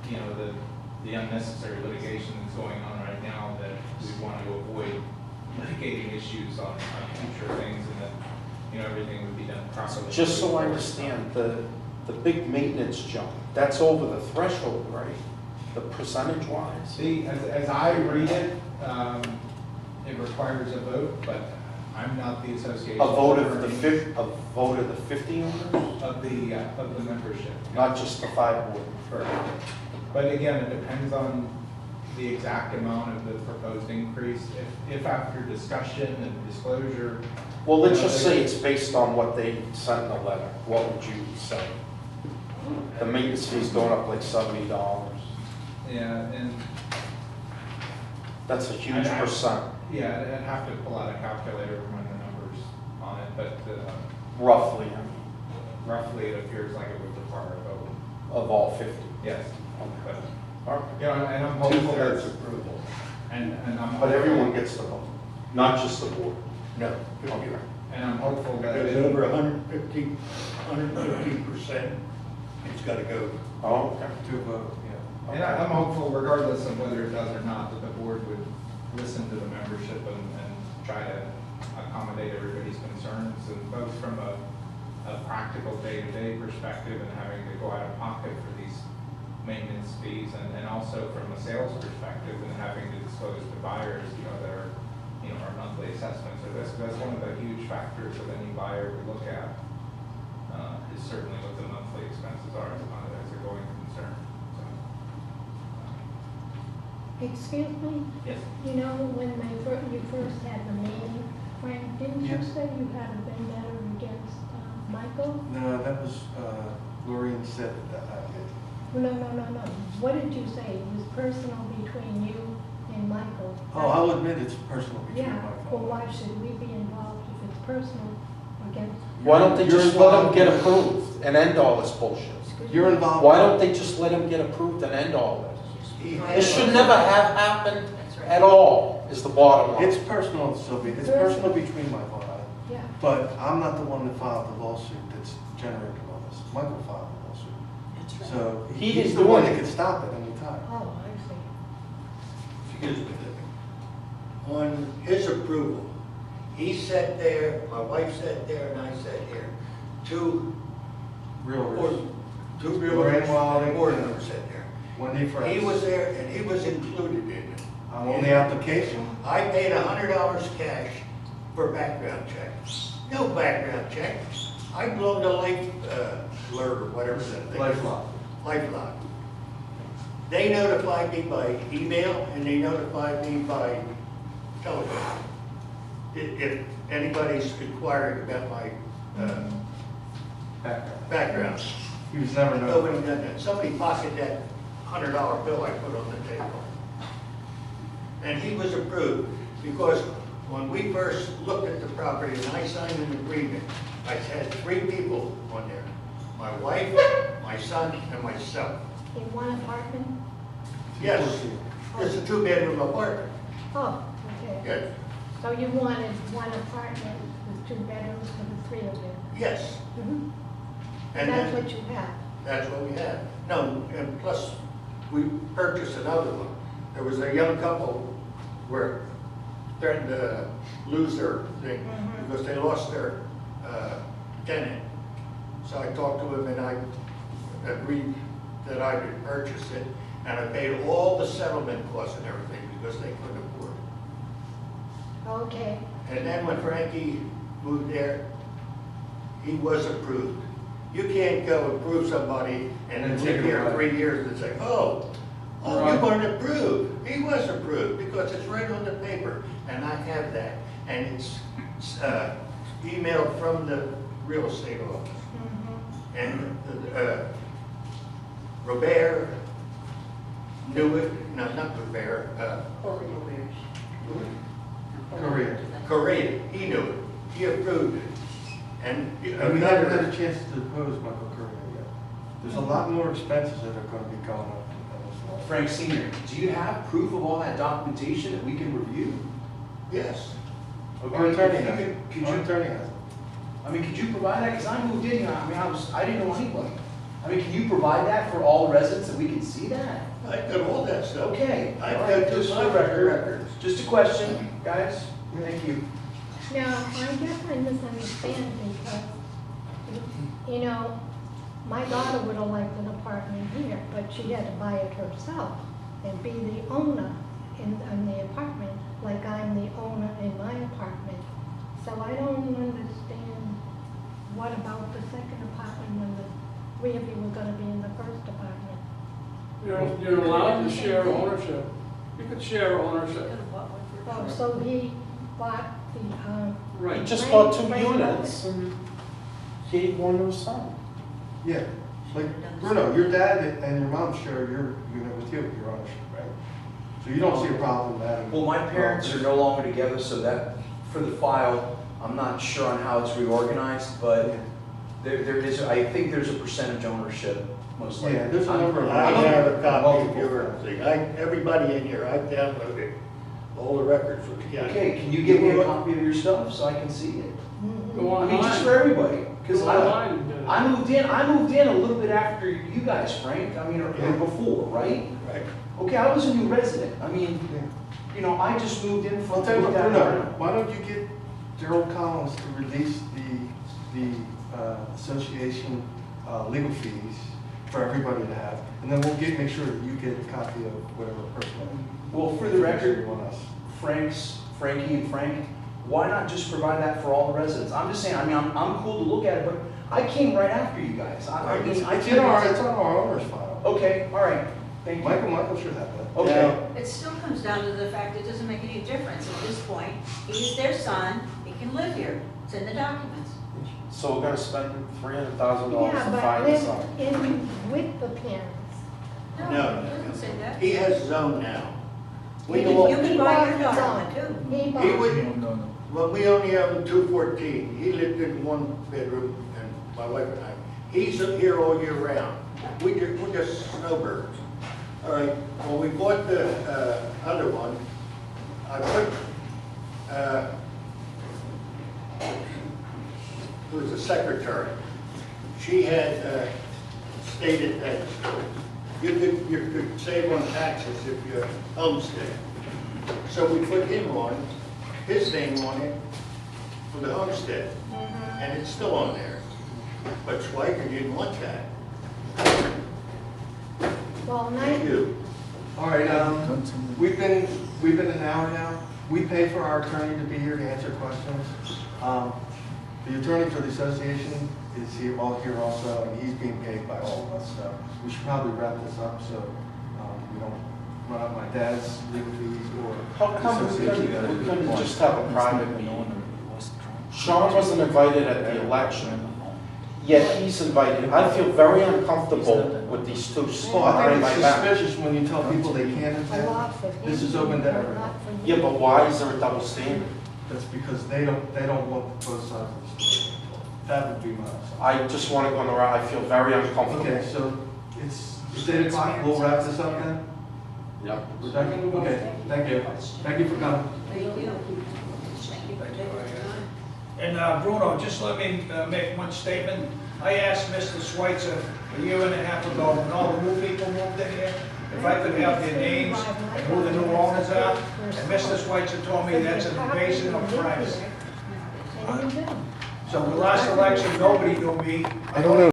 you know, the unnecessary litigation that's going on right now, that we want to avoid litigating issues on future things, and that, you know, everything would be done properly. Just so I understand, the big maintenance jump, that's over the threshold, right? The percentage wise? See, as I read it, it requires a vote, but I'm not the association. A vote of the 50 owners? Of the membership. Not just the 5 board? Correct. But again, it depends on the exact amount of the proposed increase. If after discussion and disclosure. Well, let's just say it's based on what they sent in the letter. What would you say? The maintenance fee's going up like $70. Yeah, and. That's a huge percent. Yeah, I'd have to pull out a calculator and run the numbers on it, but Roughly, I mean, roughly it appears like it would require a vote. of all 50. Yes. Okay. But, All right. you know, and I'm hopeful Two-thirds that's, approval. and I'm. But everyone gets the vote, not just the board. No. Okay. And I'm hopeful that. Because over 150%, it's got to go Oh, okay. to a vote, yeah. And I'm hopeful, regardless of whether it does or not, that the board would listen to the membership and try to accommodate everybody's concerns, and both from a practical day-to-day perspective and having to go out of pocket for these maintenance fees, and also from a sales perspective and having to disclose to buyers, you know, their, you know, our monthly assessments or this. That's one of the huge factors of any buyer we look at, is certainly what the monthly expenses are as a going concern. So, Excuse me? yes. You know, when you first had the meeting, Frank, didn't you Yes. say you had a vendetta against Michael? No, that was, Lorraine said that I did. No. What did you say? It was personal between you and Michael? Oh, I'll admit it's personal between Yeah, my well, father. why should we be involved if it's personal against? Why don't they You're just let them involved. get approved and end all this bullshit? Excuse You're me? involved. Why don't they just let them get approved and end all this? He This has- should never have happened at all, is the bottom line. It's personal, Sylvia, it's personal between my father. Yeah. But I'm not the one that filed the lawsuit that's generated all this. Michael filed the lawsuit. That's So He he's didn't the do one that anything. can stop it anytime. Oh, I see. Excuse me. On his approval, he sat there, my wife sat there, and I sat here. Two Realtors. realtors Wiley, and board members sat there. Wendy Fritz. He was there, and he was included in it. I'm on the application. I paid $100 cash for background check. No background check. I blown the life alert or whatever that thing is. LifeLock. LifeLock. They notified me by email and they notified me by telephone. If anybody's inquiring about my Background. background. He was never Nobody notified. done that. Somebody pocketed that $100 bill I put on the table. And he was approved because when we first looked at the property and I signed an agreement, I had 3 people on there. My wife, my son, and myself. In one apartment? Yes, it's a 2-bedroom apartment. Oh, okay. Yes, So you wanted one apartment with 2 bedrooms for the 3 of you? yes. Mhm. And That's then, what you have? that's what we had. No, and plus, we purchased another one. There was a young couple were threatened to lose their thing Mhm. because they lost their tenant. So I talked to him and I agreed that I could purchase it. And I paid all the settlement costs and everything because they couldn't afford it. Okay. And then when Frankie moved there, he was approved. You can't go approve somebody and then And sit take it here away. 3 years and say, oh, you weren't approved. He was approved because it's right on the paper. And I have that. And it's emailed from the real estate office. Mhm. And Robert knew it, no, not Robert, Korea. Correa, he knew it. He approved it. And And we haven't had a chance to depose Michael Korea yet. There's a lot more expenses that are going to be going up. in this law. Frank Senior, do you have proof of all that documentation that we can review? yes, Our attorney If you has it. could Our you, attorney has it. I mean, could you provide that? Because I moved in here, I didn't know anybody. I mean, can you provide that for all residents that we can see that? I got all that stuff. Okay. I've all got right, just for the my records. Just a question, guys. Thank you. Now, I guess I misunderstand because, you know, my daughter would have liked an apartment here, but she had to buy it herself and be the owner in the apartment, like I'm the owner in my apartment. So I don't understand what about the second apartment when the three of you were gonna be in the first apartment. You're allowed to share ownership. You could share ownership. Oh, so he bought the, He Right. just bought 2 units and gave one to his son. Yeah, like, Bruno, your dad and your mom share your unit with you, your ownership, right? So you don't see a problem having. Well, my parents are no longer together, so that, for the file, I'm not sure on how it's reorganized, but there is, I think there's a percentage ownership, most likely. Yeah, there's a number of. I have a copy of your thing. Everybody in here, I've downloaded all the records from the county. Okay, can you give me a copy of your stuff so I can see it? Go I mean, just online. for everybody, because Go online and do it. I moved in a little bit after you guys, Frank, I mean, or before, right? Right. Okay, I was a new resident, I mean, you know, I just moved in I'll from. tell you what, Bruno, why don't you get Gerald Collins to release the association legal fees for everybody to have, and then we'll make sure that you get a copy of whatever personal. Well, for the record, you want us. Frankie and Frank, why not just provide that for all the residents? I'm just saying, I mean, I'm cool to look at it, but I came right after you guys. I mean, I It's can't. it's on our owner's file. Okay, all right, thank you. Michael should have that. Okay, It still comes down to the fact it doesn't make any difference at this point. He's their son, he can live here. It's in the documents. So we're gonna spend $300,000 Yeah, to but find live some. in with the parents. No, It doesn't say that. He has his own now. We You don't, can buy your daughter one too. He bought. he would, well, we only own 214. He lived in one bedroom and my wife and I. He's here all year round. We're just snowbirds. All right, when we bought the other one, I put, who was the secretary. She had stated that you could save on taxes if you homestead. So we put him on, his name on it for the homestead, and it's still on there. But Schweiker didn't want that. Well, Thank now, you. All right, we've been an hour now. We pay for our attorney to be here to answer questions. The attorney for the association is here also, and he's being paid by all of us, so we should probably wrap this up, so we don't run up my dad's legal fees or. How come we association. couldn't just have a private meeting? Sean wasn't invited at the election, yet he's invited. I feel very uncomfortable with these two Well, I behind think my it's back. suspicious when you tell people they can't a attend. lot for him. This is open to a everyone. lot for Yeah, you. but why is there a double standard? That's because they don't want both sides of the story. That would be my assumption. I just want to go on the route. I feel very uncomfortable. Okay, so it's 8 o'clock, we'll wrap this up then? Yep. We're done? Okay, thank you. Thank you for coming. Thank you. Thank you for taking the time. And Bruno, just let me make one statement. I asked Mr. Schweitzer a year and a half ago, when all the new people moved in here, if I could have their names and who the new owners are, and Mr. Schweitzer told me that's an invasion of privacy. And you do. So the last election, nobody knew me. I don't know.